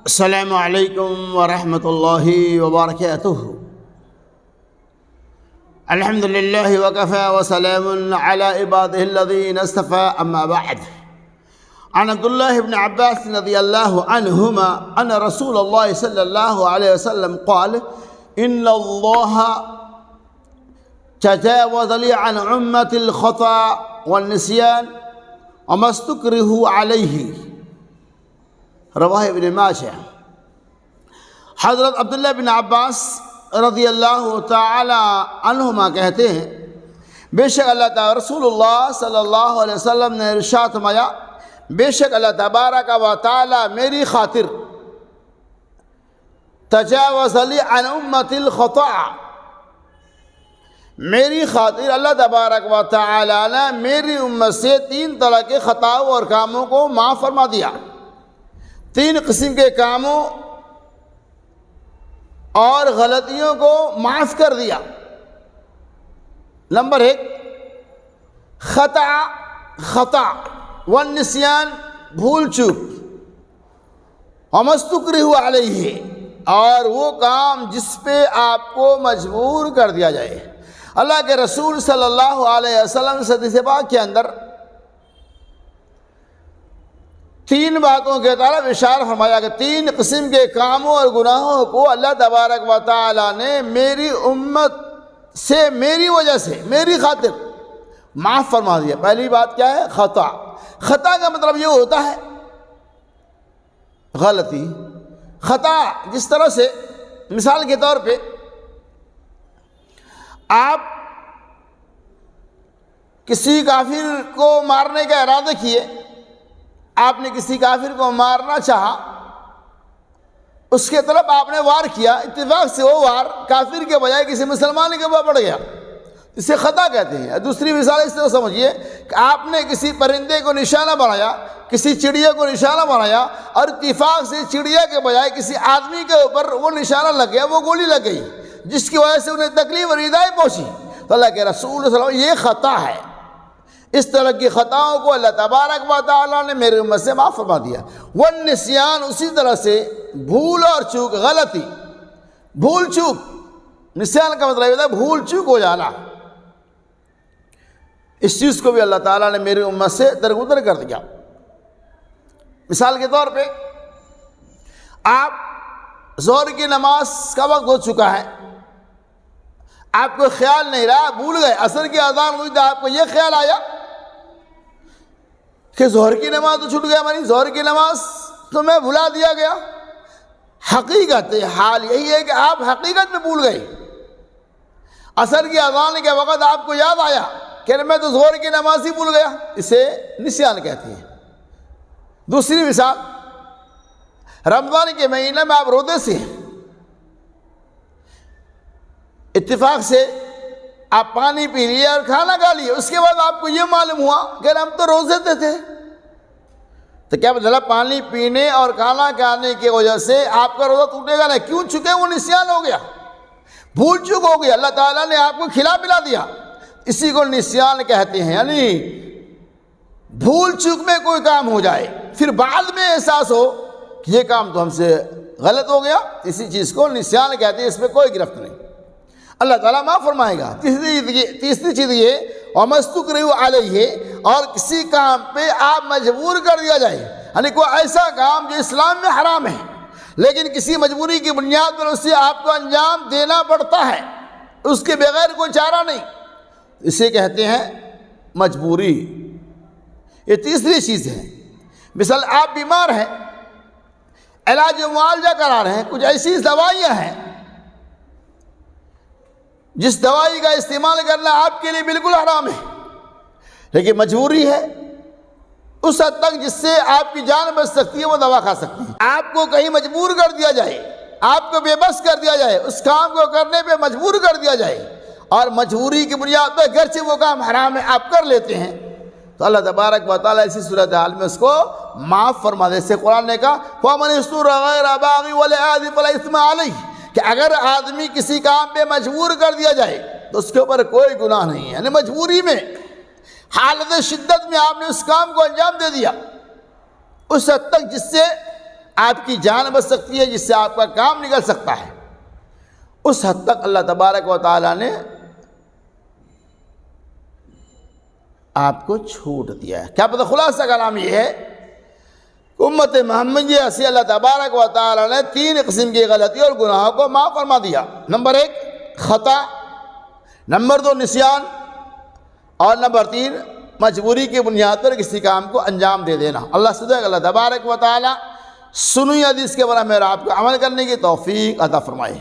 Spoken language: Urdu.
السلام علیکم ورحمۃ اللہ وبرکاتہ۔ الحمد للہ وکفى وسلام علی عبادہ الذین اصطفى، اما بعد۔ عن عبد الله بن عباس رضی اللہ عنہما ان رسول اللہ صلی اللہ علیہ وسلم قال ان اللہ تجاوز لي عن امة الخطأ والنسيان وما استكرهوا عليه، رواہ ابن ماجہ۔ حضرت عبداللہ بن عباس رضی اللہ تعالی عنہما کہتے ہیں، بے شک اللہ تعالی رسول اللہ صلی اللہ علیہ وسلم نے ارشاد فرمایا، بے شک اللہ تبارک و تعالی میری خاطر تجاوز لی عن امت الخطأ، میری خاطر اللہ تبارک و تعالی نے میری امت سے 3 طرح کے خطاؤں اور کاموں کو معاف فرما دیا۔ 3 قسم کے کاموں اور غلطیوں کو معاف کر دیا۔ نمبر 1، خطا والنسیان، بھول چوک، وما استکرہوا علیہ، اور وہ کام جس پہ آپ کو مجبور کر دیا جائے۔ اللہ کے رسول صلی اللہ علیہ وسلم سے حدیث پاک کے اندر 3 باتوں کے طرف اشارہ فرمایا کہ 3 قسم کے کاموں اور گناہوں کو اللہ تبارک و تعالی نے میری امت سے میری وجہ سے میری خاطر معاف فرما دیا۔ پہلی بات کیا ہے؟ خطا۔ خطا کا مطلب یہ ہوتا ہے غلطی۔ خطا جس طرح سے مثال کے طور پہ آپ کسی کافر کو مارنے کا ارادہ کیے، آپ نے کسی کافر کو مارنا چاہا، اس کے طرف آپ نے وار کیا، اتفاق سے وہ وار کافر کے بجائے کسی مسلمان کے اوپر پڑ گیا، اسے خطا کہتے ہیں۔ دوسری مثال اس طرح سمجھیے کہ آپ نے کسی پرندے کو نشانہ بنایا، کسی چڑیا کو نشانہ بنایا، اور اتفاق سے چڑیا کے بجائے کسی آدمی کے اوپر وہ نشانہ لگ گیا، وہ گولی لگ گئی، جس کی وجہ سے انہیں تکلیف اور ایذائی پہنچی، تو اللہ کے رسول صلی اللہ علیہ وسلم یہ خطا ہے۔ اس طرح کی خطاؤں کو اللہ تبارک و تعالیٰ نے میرے امت سے معاف فرما دیا۔ والنسیان، اسی طرح سے بھول اور چوک، غلطی، بھول چوک۔ نسیان کا مطلب ہوتا ہے بھول چوک ہو جانا۔ اس چیز کو بھی اللہ تعالیٰ نے میری امت سے درگزر کر دیا۔ مثال کے طور پہ آپ ظہر کی نماز کا وقت ہو چکا ہے، آپ کو خیال نہیں رہا، بھول گئے، عصر کی اذان ہوئی تو آپ کو یہ خیال آیا کہ ظہر کی نماز تو چھوٹ گیا ہماری، ظہر کی نماز تو میں بھلا دیا گیا۔ حقیقت حال یہی ہے کہ آپ حقیقت میں بھول گئے۔ عصر کی اذان کے وقت آپ کو یاد آیا کہ میں تو ظہر کی نماز ہی بھول گیا، اسے نسیان کہتے ہیں۔ دوسری مثال، رمضان کے مہینے میں آپ روزے سے اتفاق سے آپ پانی پی لیے اور کھانا کھا لیے، اس کے بعد آپ کو یہ معلوم ہوا کہ ہم تو روزے پہ تھے، تو کیا مطلب پانی پینے اور کھانا کھانے کی وجہ سے آپ کا روزہ ٹوٹے گا؟ نہیں، کیوں چکے؟ وہ نسیان ہو گیا، بھول چک ہو گیا، اللہ تعالیٰ نے آپ کو کھلا پلا دیا، اسی کو نسیان کہتے ہیں۔ یعنی بھول چک میں کوئی کام ہو جائے، پھر بعد میں احساس ہو کہ یہ کام تو ہم سے غلط ہو گیا، اسی چیز کو نسیان کہتے ہیں، اس میں کوئی گرفت نہیں، اللہ تعالیٰ معاف فرمائے گا۔ تیسری چیز یہ وما استکرہوا علیہ، اور کسی کام پہ آپ مجبور کر دیا جائے، یعنی کوئی ایسا کام جو اسلام میں حرام ہے لیکن کسی مجبوری کی بنیاد پر اسے آپ کو انجام دینا پڑتا ہے، اس کے بغیر کوئی چارہ نہیں، اسے کہتے ہیں مجبوری۔ یہ تیسری چیز ہے۔ مثال آپ بیمار ہیں، علاج و معالجہ کرا رہے ہیں، کچھ ایسی دوائیاں ہیں جس دوائی کا استعمال کرنا آپ کے لیے بالکل حرام ہے، لیکن مجبوری ہے، اس حد تک جس سے آپ کی جان بچ سکتی ہے وہ دوا کھا سکتی ہے۔ آپ کو کہیں مجبور کر دیا جائے، آپ کو بے بس کر دیا جائے، اس کام کو کرنے پہ مجبور کر دیا جائے، اور مجبوری کی بنیاد پر گرچہ وہ کام حرام ہے آپ کر لیتے ہیں، تو اللہ تبارک و تعالیٰ اسی صورتحال میں اس کو معاف فرما دے۔ جیسے قرآن نے کہا وَمَنِ اضْطُرَّ غَيْرَ بَاغٍ وَلَا عَادٍ فَلَا إِثْمَ عَلَيْهِ، کہ اگر آدمی کسی کام پہ مجبور کر دیا جائے تو اس کے اوپر کوئی گناہ نہیں ہے۔ یعنی مجبوری میں حالت شدت میں آپ نے اس کام کو انجام دے دیا، اس حد تک جس سے آپ کی جان بچ سکتی ہے، جس سے آپ کا کام نکل سکتا ہے، اس حد تک اللہ تبارک و تعالیٰ نے آپ کو چھوٹ دیا ہے۔ کیا پتہ؟ خلاصہ کلام یہ ہے کہ امت محمدیہ سے اللہ تبارک و تعالیٰ نے 3 قسم کی غلطی اور گناہوں کو معاف فرما دیا۔ نمبر 1 خطا، نمبر 2 نسیان، اور نمبر 3 مجبوری کی بنیاد پر کسی کام کو انجام دے دینا۔ اللہ سے دعا کہ اللہ تبارک و تعالیٰ سنی حدیث کے بارے میں آپ کو عمل کرنے کی توفیق عطا فرمائے۔